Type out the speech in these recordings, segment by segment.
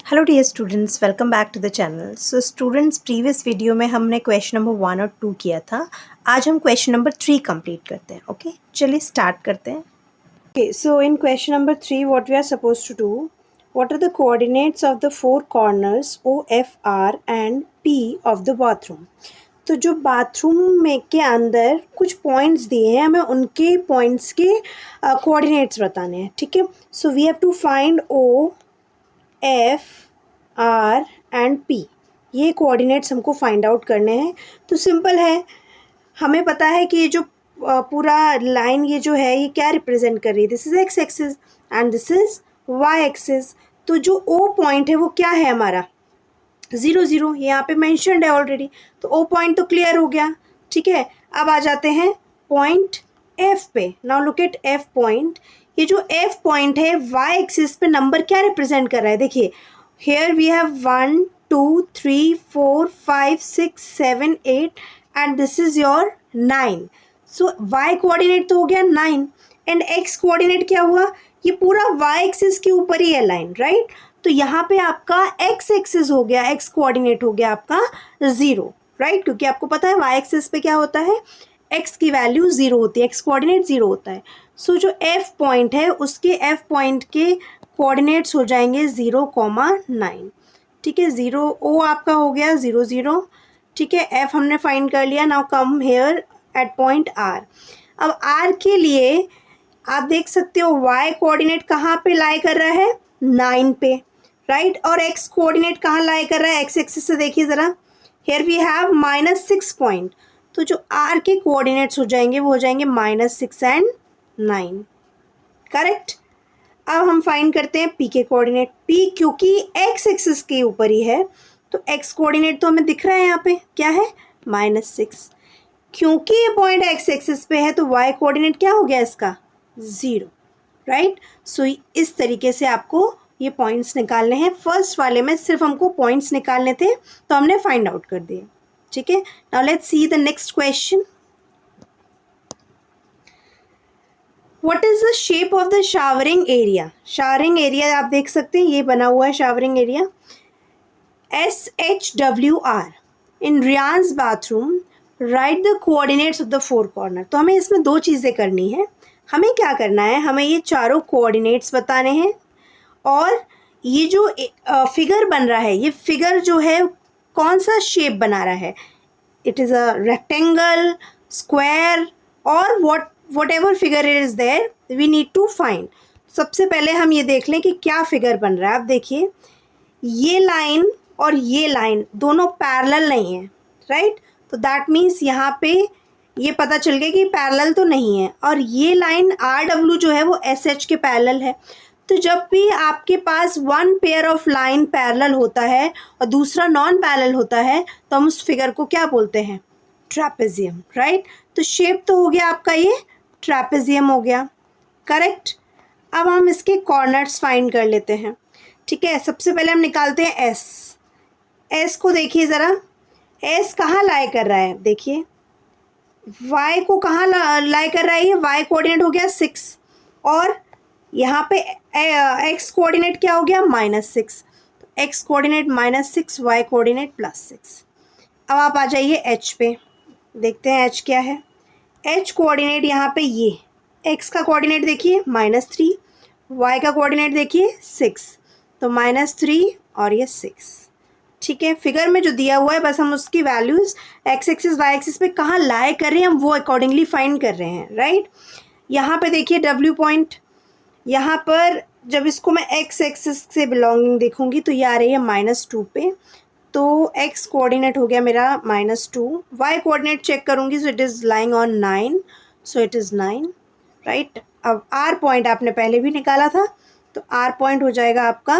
Hello dear students, welcome back to the channel. So students, previous video में हमने question number 1 और 2 किया था। आज हम क्वेश्चन नंबर 3 कंप्लीट करते हैं। ओके, चलिए स्टार्ट करते हैं। Okay, so in question number 3 what we are suppose to do, what are the coordinates of the four corners O F R and P of the bathroom. तो जो bathroom में के अंदर कुछ पॉइंट्स दिए हैं, हमें उनके पॉइंट्स के कोऑर्डिनेट्स बताने हैं। ठीक है, so we have to find O F R and P, ये कोऑर्डिनेट्स हमको फाइंड आउट करने हैं। तो सिंपल है, हमें पता है कि ये जो पूरा लाइन ये जो है ये क्या रिप्रेजेंट कर रही है। This is X axis and this is Y axis. तो जो ओ पॉइंट है वो क्या है हमारा 0 0, यहाँ पे मैंशनड है ऑलरेडी। तो ओ पॉइंट तो क्लियर हो गया। ठीक है, अब आ जाते हैं पॉइंट एफ पे। Now look at F point. ये जो एफ पॉइंट है वाई एक्सिस पे नंबर क्या रिप्रेजेंट कर रहा है, देखिए here we have 1 2 3 4 5 6 7 8 and this is your 9। So Y coordinate तो हो गया 9 एंड एक्स कोऑर्डिनेट क्या हुआ, ये पूरा वाई एक्सिस के ऊपर ही है लाइन, राइट। तो यहाँ पे आपका एक्स एक्सिस हो गया, एक्स कोऑर्डिनेट हो गया आपका 0, राइट, क्योंकि आपको पता है वाई एक्सिस पे क्या होता है, एक्स की वैल्यू 0 होती है, एक्स कोऑर्डिनेट 0 होता है। सो जो एफ पॉइंट है उसके एफ पॉइंट के कोऑर्डिनेट्स हो जाएंगे 0,9। ठीक है, 0 ओ आपका हो गया 0 0। ठीक है, एफ हमने फाइंड कर लिया। Now come here at point R. अब आर के लिए आप देख सकते हो वाई कोऑर्डिनेट कहाँ पे लाई कर रहा है, 9 पे, राइट। और एक्स कोऑर्डिनेट कहाँ लाई कर रहा है, एक्स एक्सिस से देखिए ज़रा, हेयर वी हैव -6 पॉइंट। तो जो आर के कोऑर्डिनेट्स हो जाएंगे वो हो जाएंगे -6 एंड 9, करेक्ट। अब हम फाइंड करते हैं पी के कोऑर्डिनेट। पी क्योंकि एक्स एक्सिस के ऊपर ही है तो एक्स कोऑर्डिनेट तो हमें दिख रहा है, यहाँ पे क्या है -6। क्योंकि ये पॉइंट एक्स एक्सिस पे है तो वाई कोऑर्डिनेट क्या हो गया इसका 0, राइट। सो इस तरीके से आपको ये पॉइंट्स निकालने हैं। फर्स्ट वाले में सिर्फ हमको पॉइंट्स निकालने थे तो हमने फाइंड आउट कर दिए। ठीक है, now let's see the next question. What is the shape of the showering area. Showering area आप देख सकते हैं, ये बना हुआ है showering area SHWR in Ryan's bathroom. Write the coordinates of the four corner. तो हमें इसमें दो चीज़ें करनी है। हमें क्या करना है, हमें ये चारों कोऑर्डिनेट्स बताने हैं और ये जो फिगर बन रहा है, ये फिगर जो है कौन सा शेप बना रहा है, it is a rectangle, square और whatever figure it is there we need to find. सबसे पहले हम ये देख लें कि क्या फिगर बन रहा है। आप देखिए ये लाइन और ये लाइन दोनों पैरेलल नहीं है, राइट। तो दैट मीन्स यहाँ पे ये पता चल गया कि पैरेलल तो नहीं है। और ये लाइन RW जो है वो SH के पैरेलल है। तो जब भी आपके पास one pair of line parallel होता है और दूसरा नॉन पैरेलल होता है तो हम उस फिगर को क्या बोलते हैं, ट्रैपेजियम, राइट। तो शेप तो हो गया आपका ये ट्रैपेजियम हो गया, करेक्ट। अब हम इसके कॉर्नर्स फाइंड कर लेते हैं। ठीक है, सबसे पहले हम निकालते हैं एस। एस को देखिए ज़रा, एस कहाँ लाई कर रहा है, देखिए वाई को कहाँ लाई कर रहा है, ये वाई कोऑर्डिनेट हो गया 6 और यहाँ पे एक्स कोऑर्डिनेट क्या हो गया -6। तो एक्स कोऑर्डिनेट -6, वाई कोऑर्डिनेट +6। अब आप आ जाइए एच पे, देखते हैं एच क्या है। एच कोऑर्डिनेट यहाँ पे ये एक्स का कोऑर्डिनेट देखिए -3, वाई का कोऑर्डिनेट देखिए 6, तो -3 और ये 6। ठीक है, फिगर में जो दिया हुआ है बस हम उसकी values X axis Y axis पे कहाँ लाई कर रहे हैं हम वो अकॉर्डिंगली फाइंड कर रहे हैं, राइट। यहाँ पे देखिए W पॉइंट, यहाँ पर जब इसको मैं एक्स एक्सिस से बिलोंगिंग देखूंगी तो ये आ रही है -2 पे। तो एक्स कोऑर्डिनेट हो गया मेरा -2, वाई कोऑर्डिनेट चेक करूँगी so it is lying on 9, so it is 9, right. अब आर पॉइंट आपने पहले भी निकाला था तो आर पॉइंट हो जाएगा आपका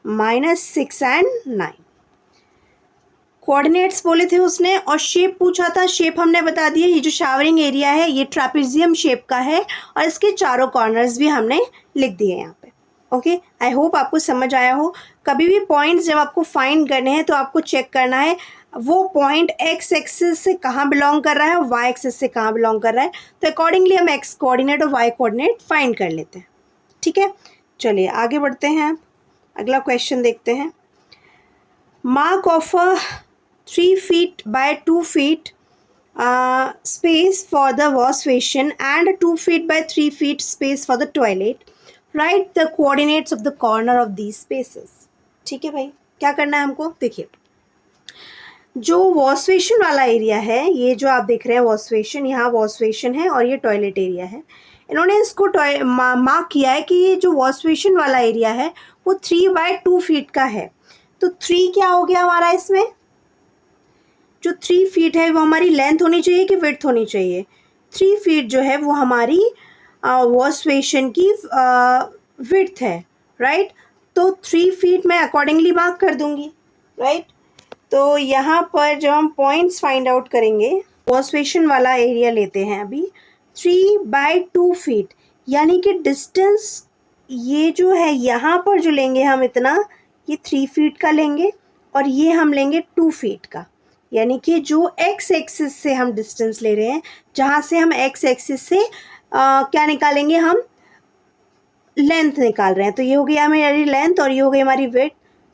-6 एंड 9। कोऑर्डिनेट्स बोले थे उसने और शेप पूछा था, शेप हमने बता दिया। ये जो शावरिंग एरिया है ये ट्रैपेजियम शेप का है और इसके चारों कॉर्नर्स भी हमने लिख दिए यहाँ पे। ओके, आई होप आपको समझ आया हो। कभी भी पॉइंट्स जब आपको फाइंड करने हैं तो आपको चेक करना है वो पॉइंट एक्स एक्सिस से कहाँ बिलोंग कर रहा है और वाई एक्सिस से कहाँ बिलोंग कर रहा है। तो अकॉर्डिंगली हम एक्स कोऑर्डिनेट और वाई कोऑर्डिनेट फाइंड कर लेते हैं। ठीक है, चलिए आगे बढ़ते हैं, अगला क्वेश्चन देखते हैं। mark of a 3 feet by 2 feet space for the wash basin and 2 feet by 3 feet space for the toilet. Write the coordinates of the corner of these spaces. ठीक है भाई, क्या करना है हमको? देखिए, जो वॉश बेसिन वाला एरिया है, ये जो आप देख रहे हैं वॉश बेसिन, यहाँ वॉश बेसिन है और ये टॉयलेट एरिया है। इन्होंने इसको मार्क किया है कि ये जो वॉश बेसिन वाला एरिया है वो 3 बाय 2 फीट का है। तो 3 क्या हो गया हमारा इसमें? जो 3 फीट है वो हमारी लेंथ होनी चाहिए कि विड्थ होनी चाहिए? 3 फीट जो है वो हमारी वॉश बेसिन की विड्थ है, राइट। तो 3 फीट मैं अकॉर्डिंगली मार्क कर दूंगी, राइट। तो यहाँ पर जब हम पॉइंट्स फाइंड आउट करेंगे, वॉश बेसिन वाला एरिया लेते हैं अभी 3 बाय 2 फीट, यानी कि डिस्टेंस ये जो है यहाँ पर जो लेंगे हम इतना, ये 3 फीट का लेंगे और ये हम लेंगे 2 फीट का। यानी कि जो एक्स एक्सिस से हम डिस्टेंस ले रहे हैं, जहाँ से हम एक्स एक्सिस से क्या निकालेंगे, हम लेंथ निकाल रहे हैं। तो ये हो गया हमारी लेंथ और ये हो गई हमारी विड्थ।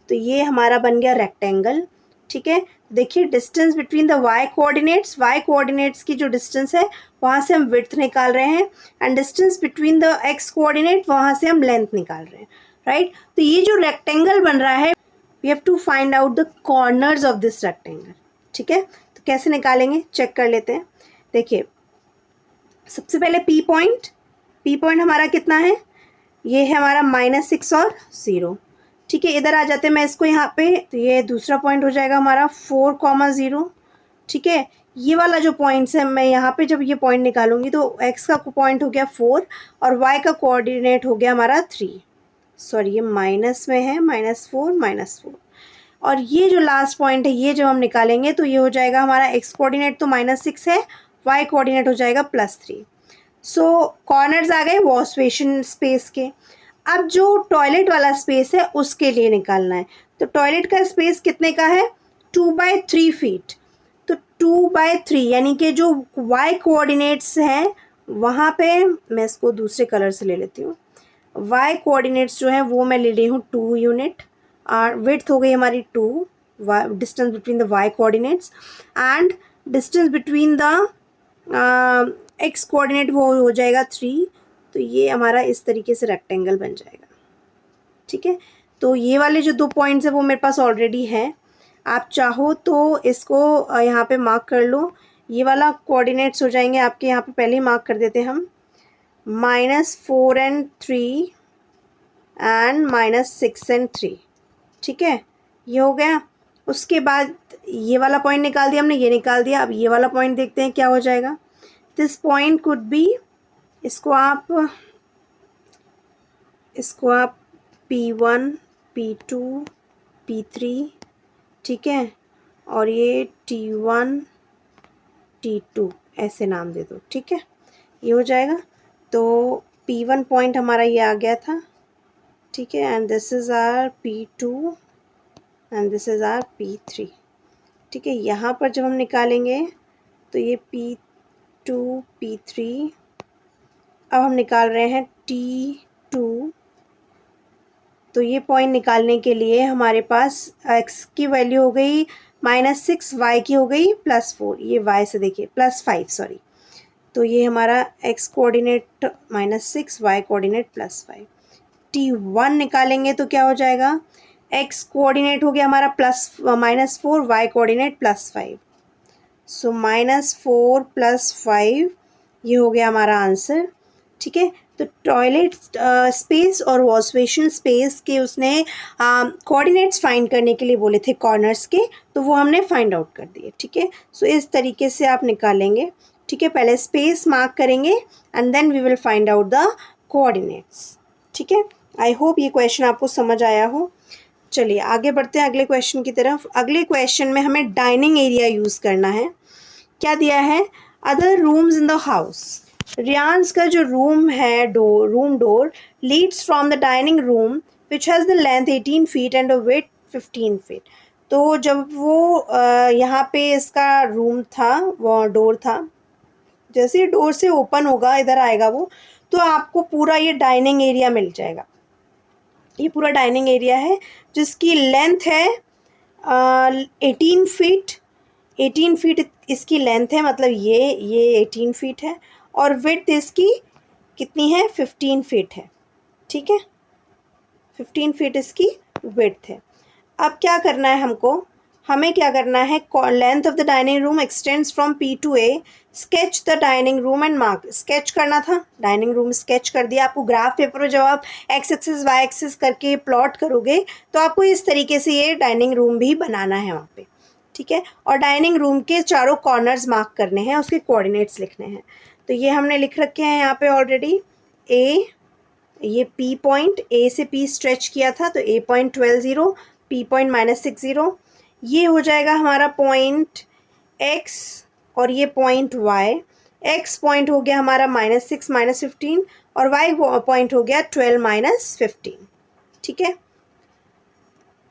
तो ये हमारा बन गया रेक्टेंगल, ठीक है। देखिए, distance between the Y coordinates की जो डिस्टेंस है वहाँ से हम विड्थ निकाल रहे हैं, and distance between the x coordinate वहाँ से हम लेंथ निकाल रहे हैं, राइट। तो ये जो रेक्टेंगल बन रहा है, we have to find out the corners of this rectangle, ठीक है। तो कैसे निकालेंगे, चेक कर लेते हैं। देखिए, सबसे पहले पी पॉइंट हमारा कितना है? ये है हमारा -6 और 0, ठीक है। इधर आ जाते हैं, मैं इसको यहाँ पे, तो ये दूसरा पॉइंट हो जाएगा हमारा 4,0, ठीक है। ये वाला जो पॉइंट्स है, मैं यहाँ पे जब ये पॉइंट निकालूंगी तो x का पॉइंट हो गया 4 और y का कोऑर्डिनेट हो गया हमारा 3, सॉरी ये माइनस में है, -4 और ये जो लास्ट पॉइंट है ये जब हम निकालेंगे तो ये हो जाएगा हमारा x कोऑर्डिनेट तो -6 है, y कोऑर्डिनेट हो जाएगा +3। सो कॉर्नर्स आ गए वॉश बेसिन स्पेस के। अब जो टॉयलेट वाला स्पेस है उसके लिए निकालना है। तो टॉयलेट का स्पेस कितने का है? 2 बाय 3 फीट। तो 2 बाय 3 यानी कि जो y कोऑर्डिनेट्स हैं वहाँ पे, मैं इसको दूसरे कलर से ले लेती हूँ। y कोऑर्डिनेट्स जो है वो मैं ले रही हूँ 2 यूनिट, और विड्थ हो गई हमारी 2, distance between the y coordinates, and distance between the x coordinate वो हो जाएगा 3। तो ये हमारा इस तरीके से रेक्टेंगल बन जाएगा, ठीक है। तो ये वाले जो 2 पॉइंट्स है वो मेरे पास ऑलरेडी है, आप चाहो तो इसको यहाँ पे मार्क कर लो। ये वाला कोऑर्डिनेट्स हो जाएंगे आपके, यहाँ पे पहले ही मार्क कर देते हैं हम, -4 and 3 एंड -6 and 3, ठीक है। ये हो गया। उसके बाद ये वाला पॉइंट निकाल दिया हमने, ये निकाल दिया। अब ये वाला पॉइंट देखते हैं क्या हो जाएगा। दिस पॉइंट कुड बी, इसको आप P1, P2, P3, ठीक है, और ये T1, T2 ऐसे नाम दे दो, ठीक है। ये हो जाएगा। तो P1 पॉइंट हमारा ये आ गया था, ठीक है, and this is R P2 and this is R P3, ठीक है। यहाँ पर जब हम निकालेंगे तो ये P2, P3, अब हम निकाल रहे हैं T2। तो ये पॉइंट निकालने के लिए हमारे पास x की वैल्यू हो गई -6, y की हो गई +4, ये y से देखिए +5, सॉरी। तो ये हमारा x coordinate -6, y coordinate +5। T1 निकालेंगे तो क्या हो जाएगा? x कोऑर्डिनेट हो गया हमारा -4, y कोऑर्डिनेट +5। सो -4 + 5 ये हो गया हमारा आंसर, ठीक है। तो टॉयलेट स्पेस और वॉश बेसिन स्पेस के उसने कोऑर्डिनेट्स फाइंड करने के लिए बोले थे कॉर्नर्स के, तो वो हमने फाइंड आउट कर दिए, ठीक है। सो इस तरीके से आप निकालेंगे, ठीक है। पहले स्पेस मार्क करेंगे and then we will find out the coordinates, ठीक है। आई होप ये क्वेश्चन आपको समझ आया हो। चलिए आगे बढ़ते हैं अगले क्वेश्चन की तरफ। अगले क्वेश्चन में हमें डाइनिंग एरिया यूज़ करना है। क्या दिया है? Other rooms in the house. Ryan's का जो रूम है, room door leads from the dining room which has the length 18 feet and width 15 feet. तो जब वो यहाँ पे इसका रूम था, वो डोर था, जैसे ही डोर से ओपन होगा, इधर आएगा वो, तो आपको पूरा ये डाइनिंग एरिया मिल जाएगा। ये पूरा डाइनिंग एरिया है जिसकी लेंथ है 18 फीट, 18 फीट इसकी लेंथ है, मतलब ये 18 फीट है, और विड्थ इसकी कितनी है, 15 फीट है, ठीक है, 15 फीट इसकी विड्थ है। अब क्या करना है हमको, हमें क्या करना है, length of the dining room extends from P to A, sketch the dining room and mark, sketch करना था, डाइनिंग रूम स्केच कर दिया। आपको ग्राफ पेपर में जब आप एक्स एक्सिस वाई एक्सिस करके प्लॉट करोगे तो आपको इस तरीके से ये डाइनिंग रूम भी बनाना है वहाँ पे, ठीक है, और डाइनिंग रूम के चारों कॉर्नर्स मार्क करने हैं, उसके कोऑर्डिनेट्स लिखने हैं। तो ये हमने लिख रखे हैं यहाँ पे ऑलरेडी। ए, ये P पॉइंट, A से P स्ट्रेच किया था तो A पॉइंट 12 P पॉइंट -60, ये हो जाएगा हमारा पॉइंट X और ये पॉइंट Y। X पॉइंट हो गया हमारा -6 -15 और Y पॉइंट हो गया 12 -15, ठीक है।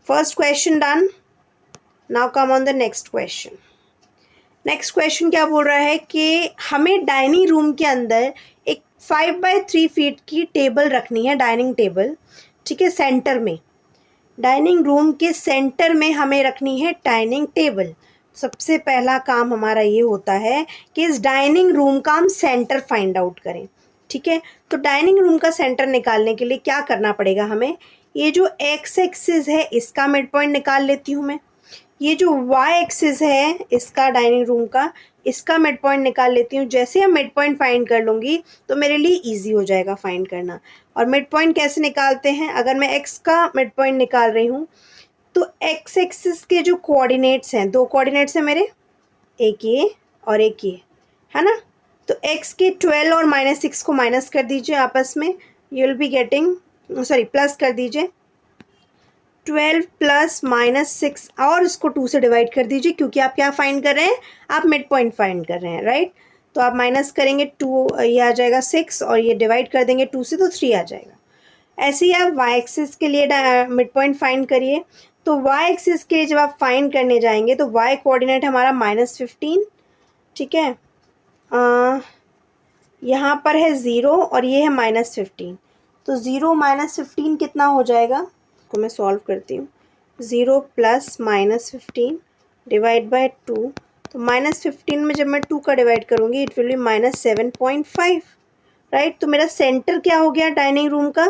First question done. Now come on the next question. Next question क्या बोल रहा है कि हमें डाइनिंग रूम के अंदर एक 5x3 फीट की टेबल रखनी है, डाइनिंग टेबल, ठीक है, सेंटर में, डाइनिंग रूम के सेंटर में हमें रखनी है डाइनिंग टेबल। सबसे पहला काम हमारा ये होता है कि इस डाइनिंग रूम का हम सेंटर फाइंड आउट करें, ठीक है। तो डाइनिंग रूम का सेंटर निकालने के लिए क्या करना पड़ेगा हमें, ये जो एक्स एक्सिस है इसका मिड पॉइंट निकाल लेती हूँ मैं, ये जो वाई एक्सिस है इसका डाइनिंग रूम का, इसका मिड पॉइंट निकाल लेती हूँ। जैसे हम मिड पॉइंट फाइंड कर लूँगी तो मेरे लिए इजी हो जाएगा फाइंड करना। और मिड पॉइंट कैसे निकालते हैं, अगर मैं एक्स का मिड पॉइंट निकाल रही हूँ तो एक्स एक्सिस के जो कोऑर्डिनेट्स हैं, दो कोऑर्डिनेट्स हैं मेरे, एक ये और एक ये, है ना। तो एक्स के 12 और -6 को माइनस कर दीजिए आपस में, you will be getting, sorry plus कर दीजिए, 12 प्लस -6 और इसको 2 से डिवाइड कर दीजिए, क्योंकि आप क्या फाइंड कर रहे हैं, आप मिड पॉइंट फाइंड कर रहे हैं, राइट। तो आप माइनस करेंगे 2, ये आ जाएगा 6 और ये डिवाइड कर देंगे 2 से तो 3 आ जाएगा। ऐसे ही आप वाई एक्सिस के लिए मिड पॉइंट फाइंड करिए। तो वाई एक्सिस के लिए जब आप फाइंड करने जाएंगे तो वाई कोऑर्डिनेट हमारा -15, ठीक है, यहाँ पर है 0 और ये है -15, तो 0 -15 कितना हो जाएगा, को मैं सॉल्व करती हूँ। 0 प्लस -15 डिवाइड बाय 2, तो -15 में जब मैं 2 का डिवाइड करूँगी इट विल बी -7.5, राइट। तो मेरा सेंटर क्या हो गया डाइनिंग रूम का,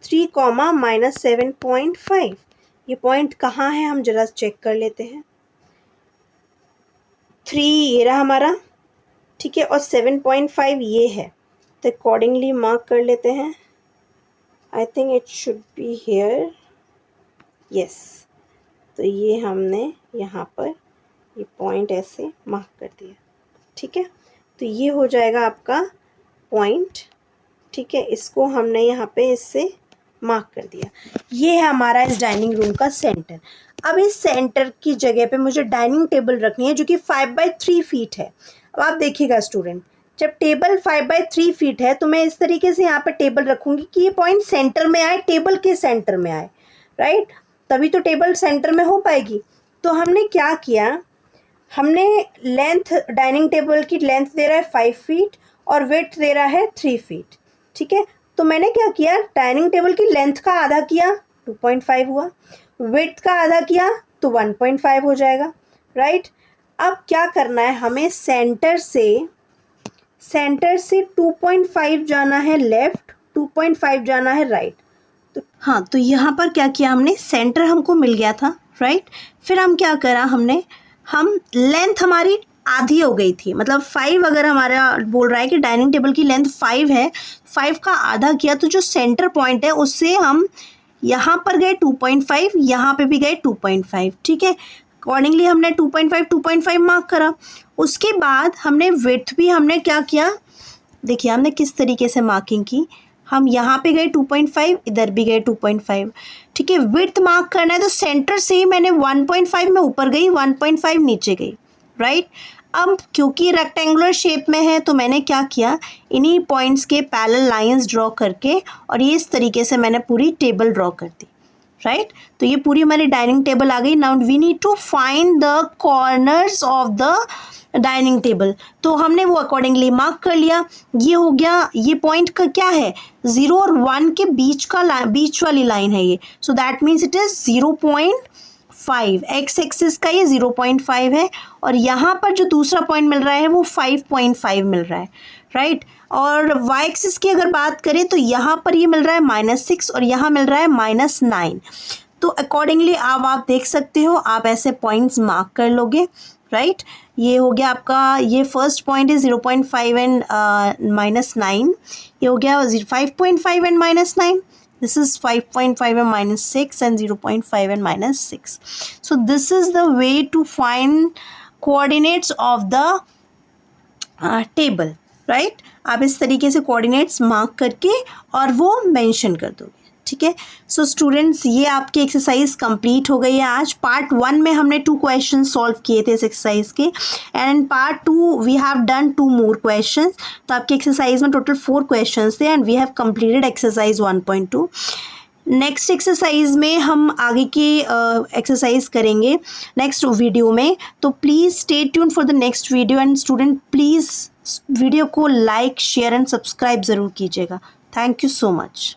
3, -7.5। ये पॉइंट कहाँ है हम जरा चेक कर लेते हैं। 3 ये रहा हमारा, ठीक है, और 7.5 ये है, तो अकॉर्डिंगली मार्क कर लेते हैं। I think it should be here, yes. तो ये हमने यहाँ पर ये पॉइंट ऐसे मार्क कर दिया, ठीक है। तो ये हो जाएगा आपका पॉइंट, ठीक है, इसको हमने यहाँ पे इससे मार्क कर दिया। ये है हमारा इस डाइनिंग रूम का सेंटर। अब इस सेंटर की जगह पे मुझे डाइनिंग टेबल रखनी है जो कि 5x3 फीट है। अब आप देखिएगा स्टूडेंट, जब टेबल 5x3 फीट है तो मैं इस तरीके से यहाँ पे टेबल रखूँगी कि ये पॉइंट सेंटर में आए, टेबल के सेंटर में आए, राइट, तभी तो टेबल सेंटर में हो पाएगी। तो हमने क्या किया, हमने लेंथ, डाइनिंग टेबल की लेंथ दे रहा है 5 फीट और विड्थ दे रहा है 3 फीट, ठीक है। तो मैंने क्या किया, डाइनिंग टेबल की लेंथ का आधा किया 2.5 हुआ, विड्थ का आधा किया तो 1.5 हो जाएगा, राइट। अब क्या करना है हमें, सेंटर से 2.5 जाना है लेफ़्ट, 2.5 जाना है राइट। तो हाँ, तो यहाँ पर क्या किया हमने, सेंटर हमको मिल गया था, राइट। फिर हम क्या करा हमने, हम लेंथ हमारी आधी हो गई थी, मतलब 5 अगर हमारा बोल रहा है कि डाइनिंग टेबल की लेंथ 5 है, 5 का आधा किया तो जो सेंटर पॉइंट है उससे हम यहाँ पर गए 2.5, यहाँ पे भी गए 2.5, ठीक है। अकॉर्डिंगली हमने 2.5 मार्क करा। उसके बाद हमने विड्थ भी हमने क्या किया, देखिए हमने किस तरीके से मार्किंग की, हम यहाँ पे गए 2.5, इधर भी गए 2.5, ठीक है। विड्थ मार्क करना है तो सेंटर से ही मैंने 1.5 में ऊपर गई, 1.5 नीचे गई, राइट। अब क्योंकि रेक्टेंगुलर शेप में है तो मैंने क्या किया, इन्हीं पॉइंट्स के पैरेलल लाइंस ड्रॉ करके और ये इस तरीके से मैंने पूरी टेबल ड्रॉ कर दी, राइट। तो ये पूरी हमारी डाइनिंग टेबल आ गई। Now we need to find the corners of the dining table. तो हमने वो अकॉर्डिंगली मार्क कर लिया। ये हो गया, ये पॉइंट का क्या है, 0 और 1 के बीच वाली लाइन है ये, so that means it is 5, x axis का ये 0.5 है और यहाँ पर जो दूसरा पॉइंट मिल रहा है वो 5.5 मिल रहा है, राइट। और वाई एक्सिस की अगर बात करें तो यहाँ पर ये मिल रहा है -6 और यहाँ मिल रहा है -9। तो अकॉर्डिंगली अब आप देख सकते हो, आप ऐसे पॉइंट्स मार्क कर लोगे, राइट। ये हो गया आपका, ये फर्स्ट पॉइंट है 0.5 एंड -9, ये हो गया 5.5 and -9, this is 5.5 and -6 and 0.5 and -6. So this is the way to find coordinates of the table, right? आप इस तरीके से coordinates मार्क करके और वो मेंशन कर दोगे, ठीक है। सो स्टूडेंट्स, ये आपकी एक्सरसाइज कंप्लीट हो गई है। आज पार्ट 1 में हमने 2 क्वेश्चन सॉल्व किए थे इस एक्सरसाइज के, and part 2 we have done 2 more questions. तो आपकी एक्सरसाइज में टोटल 4 क्वेश्चंस थे and we have completed exercise 1.2। Next exercise में हम आगे की एक्सरसाइज करेंगे नेक्स्ट वीडियो में, तो please stay tune for the next video. And student please video को लाइक, शेयर एंड सब्सक्राइब ज़रूर कीजिएगा। Thank you so much.